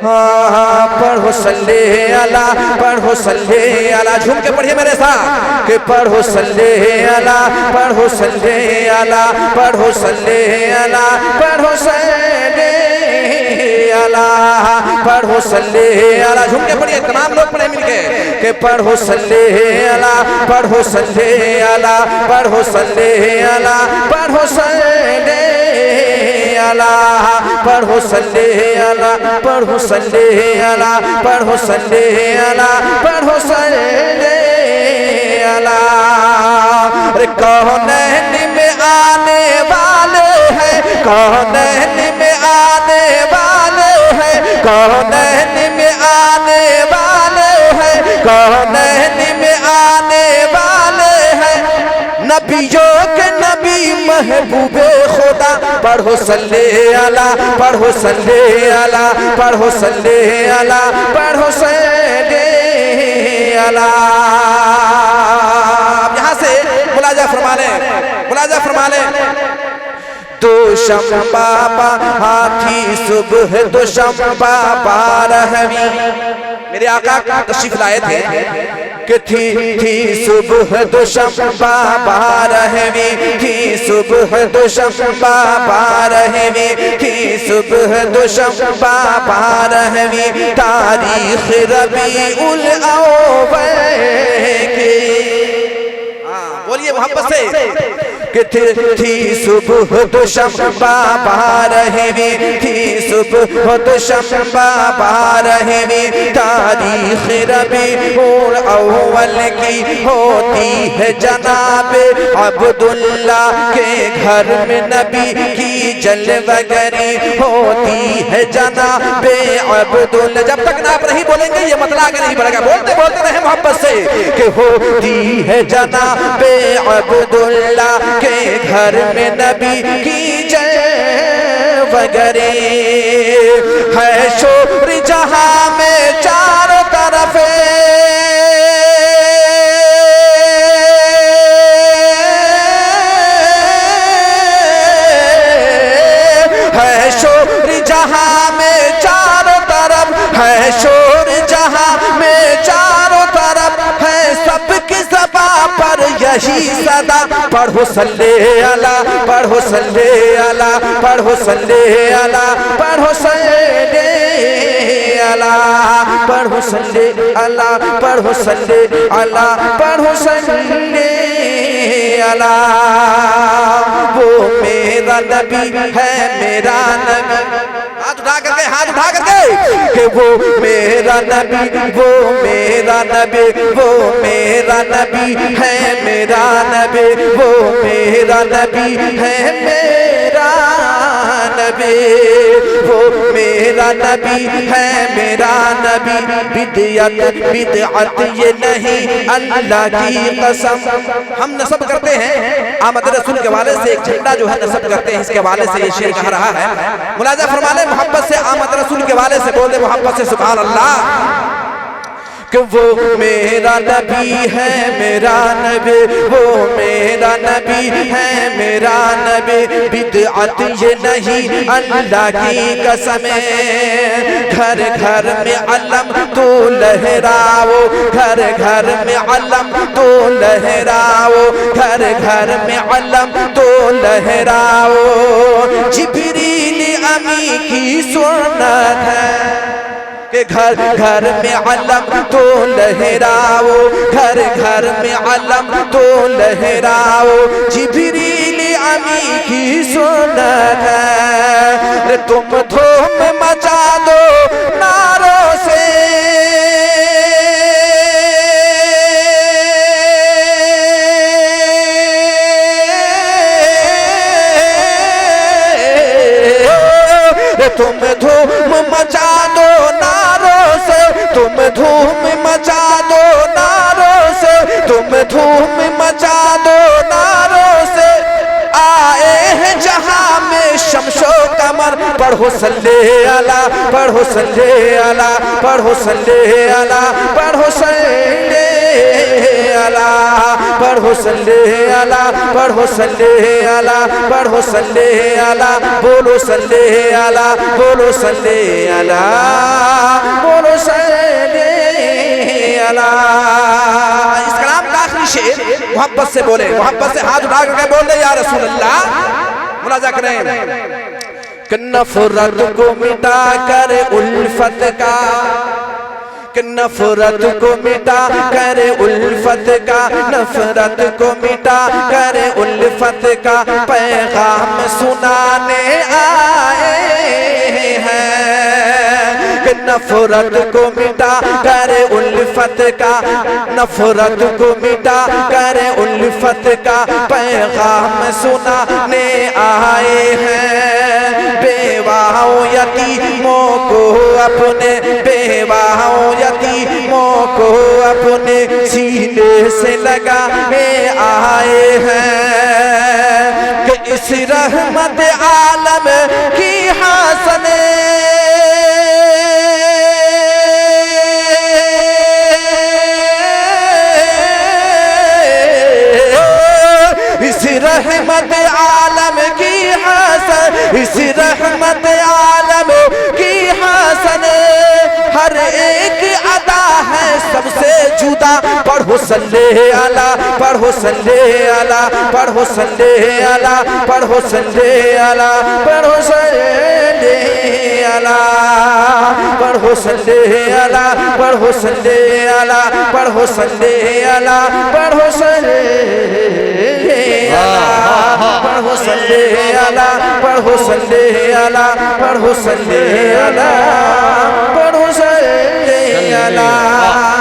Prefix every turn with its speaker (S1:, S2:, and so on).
S1: پڑھو صلی اللہ، پڑھو صلی اللہ، جھوم کے پڑھیے میرے ساتھ کہ پڑھو صلی اللہ، پڑھو صلی اللہ، پڑھو صلی اللہ، پڑھو صلی اللہ، پڑھو صلی اللہ، جھوم کے پڑھیے تمام لوگ پڑھیں مل کے کہ پڑھو صلی اللہ، پڑھو صلی اللہ، پڑھو صلی اللہ، پڑھو صلی اللہ، پڑھو صلی اللہ، پڑھو صلی اللہ، پڑھو صلی اللہ، پڑھو صلی اللہ۔ کونین میں آنے والے ہیں، کونین میں آنے والے ہیں، کونین میں آنے والے ہیں، کونین میں آنے والے ہیں، نبیوں کے نبی محبوب خدا، پڑھو صلی اللہ، پڑھو صلی اللہ، پڑھو صلی اللہ، پڑھو صلی اللہ۔ یہاں سے ملاحظہ فرما لیں، ملاحظہ فرما لیں، دوشنبہ ہاتھی صبح دوشنبہ بارہویں، میرے آقا تشریف لائے تھے کہ تھی صبح دوشنبہ بارہویں، تھی صبح دوشنبہ بارہویں، تھی صبح دوشنبہ بارہویں، تاریخ ربیع الاول کی، بولیے محبت سے کہ تھی صبح دوشنبہ بارہویں، تھی صبح دوشنبہ بارہویں، تاریخ ربیع الاول کی، ہوتی ہے جناب عبداللہ کے گھر میں نبی کی جلوہ گری، ہوتی ہے جناب عبداللہ، جب تک نام نہیں بولیں گے یہ مطلب آگے نہیں بڑھے گا، بولتے بولتے رہے محبت سے کہ ہوتی ہے جناب عبداللہ کے گھر میں نبی کی جلوہ گری، ہے شور جہاں میں چاروں طرف، ہے شور جہاں میں چاروں طرف، ہے شور جہاں میں چاروں طرف، ہے سب کی زبان پر یہی صدا، پڑھو صلی اللہ، پڑھو صلی اللہ، پڑھو صلی اللہ، پڑھو صلی اللہ، پڑھو صلی اللہ، پڑھو صلی اللہ، پڑھو صلی اللہ۔ وہ میرا نبی ہے، میرا نبی، ہاتھ اٹھا کر کے، ہاتھ اٹھا کر کے کہ وہ میرا نبی، وہ میرا نبی، وہ میرا نبی ہے، میرا نبی، وہ میرا نبی ہے، میرا نبی، وہ میرا نبی ہے، میرا نبی، بدعت بدعت یہ نہیں اللہ کی قسم۔ ہم نسب کرتے ہیں آمد رسول کے والے سے، ایک جھنڈا جو ہے نسب کرتے ہیں، اس کے والے سے یہ شعر کہہ رہا ہے، ملاحظہ فرما لیں محبت سے، آمد رسول کے والے سے بول دے محبت سے سبحان اللہ کہ وہ میرا نبی ہے، میرا نبی، وہ میرا نبی ہے، میرا نبی، بدعت یہ نہیں اللہ کی قسم، گھر گھر میں علم تو لہراؤ، گھر گھر میں علم تو لہراؤ، گھر گھر میں علم تو لہراؤ، جبریل امی کی سنت ہے کہ گھر گھر میں علم تو لہراؤ، گھر گھر میں علم تو لہراؤ، جبریل امی کی سنت ہے، تم دھوم مچا دو نعروں سے، تم دھوم مچا دو نعروں سے، تم دھوم مچا دو نعروں سے، تم دھوم مچا دو نعروں سے، آئے ہیں جہاں میں شمس و قمر، پڑھو صلی اللہ، پڑھو صلی اللہ، پڑھو صلی اللہ، پڑھو صلی اللہ، پڑھو صلی اللہ، پڑھو صلی اللہ، پڑھو صلی اللہ، بولو صلی اللہ، بولو صلی اللہ۔ محبت سے بولے, محبت سے ہاتھ اٹھا کر کے بول دے یا رسول اللہ. ملاحظہ کریں کہ نفرت کو مٹا کر الفت کا, کہ نفرت کو مٹا کر الفت کا, نفرت کو مٹا کر الفت کا پیغام سنانے آئے ہیں. کہ نفرت کو مٹا کر الفت کا, نفرت کو مٹا کر الفت کا پیغام سنانے آئے ہیں. بیواؤں یتیموں کو اپنے, بیواؤں یتیموں کو اپنے سینے سے لگانے آئے ہیں. کہ اس رحمت عالم کی حسن, اس رحمت عالم کی حسن, اس رحمت عالم کی حسن ہر ایک ادا ہے سب سے جدا. پڑھو صلی علی, پڑھو صلی علی, پڑھو صلی علی, پڑھو صلی علی, پڑھو صلی علی, پڑھو صلی علی, پڑھو صلی علی, پڑھو صلی علی, پڑھو صلی پڑھو صلی علی, پڑھو صلی علی, پڑھو صلی علی, پڑھو صلی علی.